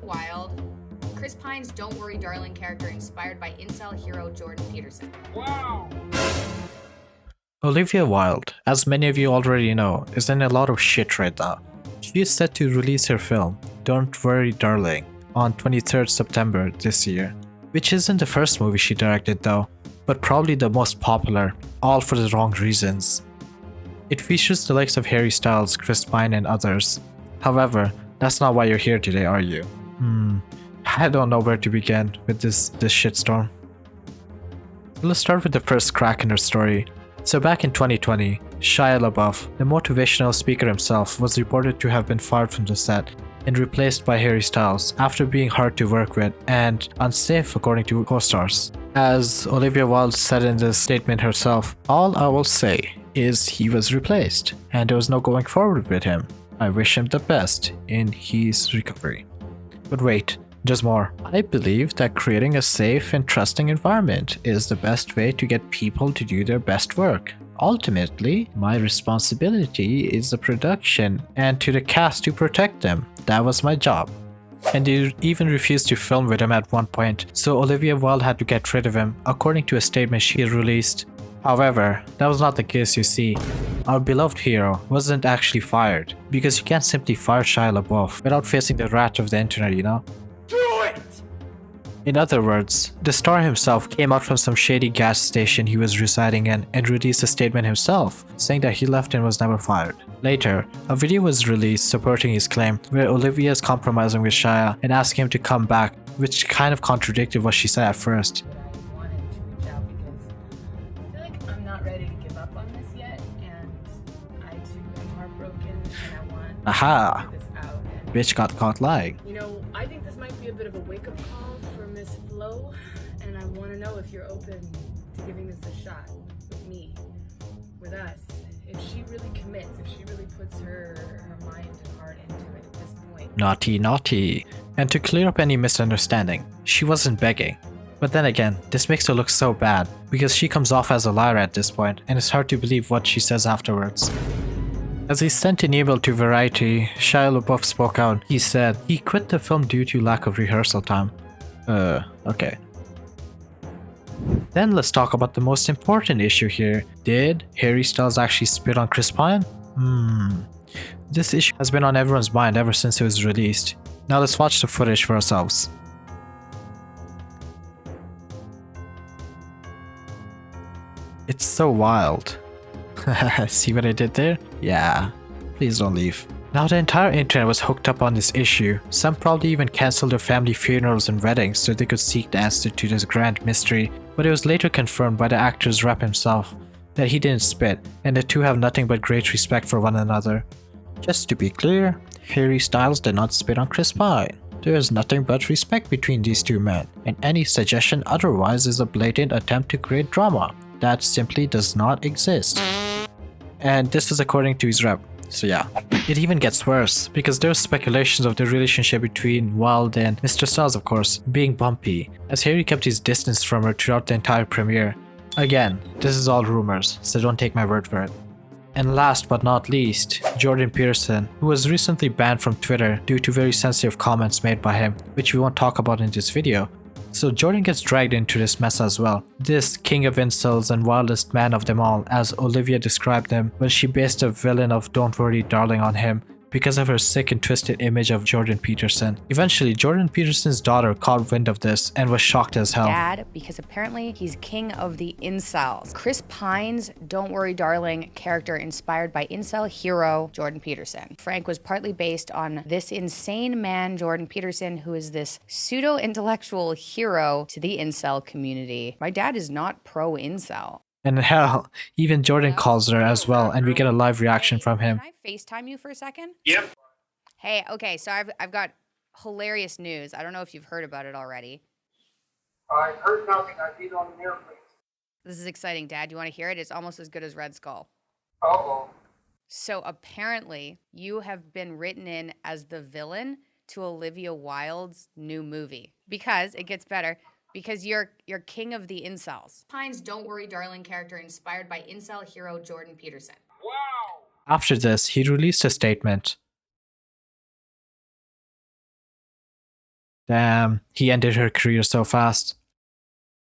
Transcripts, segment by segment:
Wilde. Chris Pine's Don't Worry Darling character inspired by incel hero Jordan Peterson. Wow! Olivia Wilde, as many of you already know, is in a lot of shit right now. She is set to release her film, Don't Worry Darling, on 23rd September this year, which isn't the first movie she directed though, but probably the most popular, all for the wrong reasons. It features the likes of Harry Styles, Chris Pine, and others. However, that's not why you're here today, are you? I don't know where to begin with this shitstorm. Let's start with the first crack in her story. So back in 2020, Shia LaBeouf, the motivational speaker himself, was reported to have been fired from the set and replaced by Harry Styles after being hard to work with and unsafe according to co-stars. As Olivia Wilde said in the statement herself, "All I will say is he was replaced and there was no going forward with him. I wish him the best in his recovery." But wait, there's more. I believe that creating a safe and trusting environment is the best way to get people to do their best work. Ultimately, my responsibility is the production and to the cast to protect them. That was my job. And they even refused to film with him at one point, so Olivia Wilde had to get rid of him, according to a statement she released. However, that was not the case, you see. Our beloved hero wasn't actually fired, because you can't simply fire Shia LaBeouf without facing the wrath of the internet, you know? In other words, the star himself came out from some shady gas station he was residing in and released a statement himself, saying that he left and was never fired. Later, a video was released supporting his claim, where Olivia is compromising with Shia and asking him to come back, which kind of contradicted what she said at first. I wanted to reach out because I feel like I'm not ready to give up on this yet, and I too am heartbroken, and I want Aha! to get this out. And, Bitch got caught lying. you know, I think this might be a bit of a wake-up call for Miss Flo, and I want to know if you're open to giving this a shot with me, with us. If she really commits, if she really puts her mind and heart into it at this point. Naughty, naughty. And to clear up any misunderstanding, she wasn't begging. But then again, this makes her look so bad, because she comes off as a liar at this point, and it's hard to believe what she says afterwards. As he sent an email to Variety, Shia LaBeouf spoke out. He said he quit the film due to lack of rehearsal time. Okay. Then let's talk about the most important issue here. Did Harry Styles actually spit on Chris Pine? This issue has been on everyone's mind ever since it was released. Now let's watch the footage for ourselves. It's so wild. See what I did there? Yeah. Please don't leave. Now the entire internet was hooked up on this issue. Some probably even cancelled their family funerals and weddings so they could seek the answer to this grand mystery, but it was later confirmed by the actor's rep himself that he didn't spit, and the two have nothing but great respect for one another. Just to be clear, Harry Styles did not spit on Chris Pine. There is nothing but respect between these two men, and any suggestion otherwise is a blatant attempt to create drama. That simply does not exist. And this is according to his rep. So yeah. It even gets worse, because there's speculations of the relationship between Wilde and Mr. Styles, of course, being bumpy, as Harry kept his distance from her throughout the entire premiere. Again, this is all rumors, so don't take my word for it. And last but not least, Jordan Peterson, who was recently banned from Twitter due to very sensitive comments made by him, which we won't talk about in this video. So Jordan gets dragged into this mess as well. This king of incels and wildest man of them all, as Olivia described him when she based a villain of Don't Worry Darling on him, because of her sick and twisted image of Jordan Peterson. Eventually, Jordan Peterson's daughter caught wind of this and was shocked as hell. Dad, because apparently he's king of the incels. Chris Pine's Don't Worry Darling character inspired by incel hero Jordan Peterson. Frank was partly based on this insane man, Jordan Peterson, who is this pseudo-intellectual hero to the incel community. My dad is not pro-incel. And hell, even Jordan calls her as well, and we get a live reaction from him. Can I FaceTime you for a second? Yep. Hey, okay, so I've got hilarious news. I don't know if you've heard about it already. I heard nothing. I've been on an airplane. This is exciting, Dad. You want to hear it? It's almost as good as Red Skull. Uh-oh. So apparently, you have been written in as the villain to Olivia Wilde's new movie. Because, it gets better, Because you're king of the incels. Pines Don't Worry Darling character inspired by incel hero Jordan Peterson. Wow! After this, he released a statement. Damn, he ended her career so fast.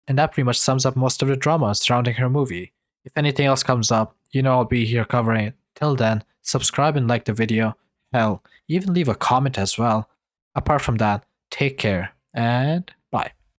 And that pretty much sums up most of the drama surrounding her movie. If anything else comes up, you know I'll be here covering it. Till then, subscribe and like the video. Hell, even leave a comment as well. Apart from that, take care and bye.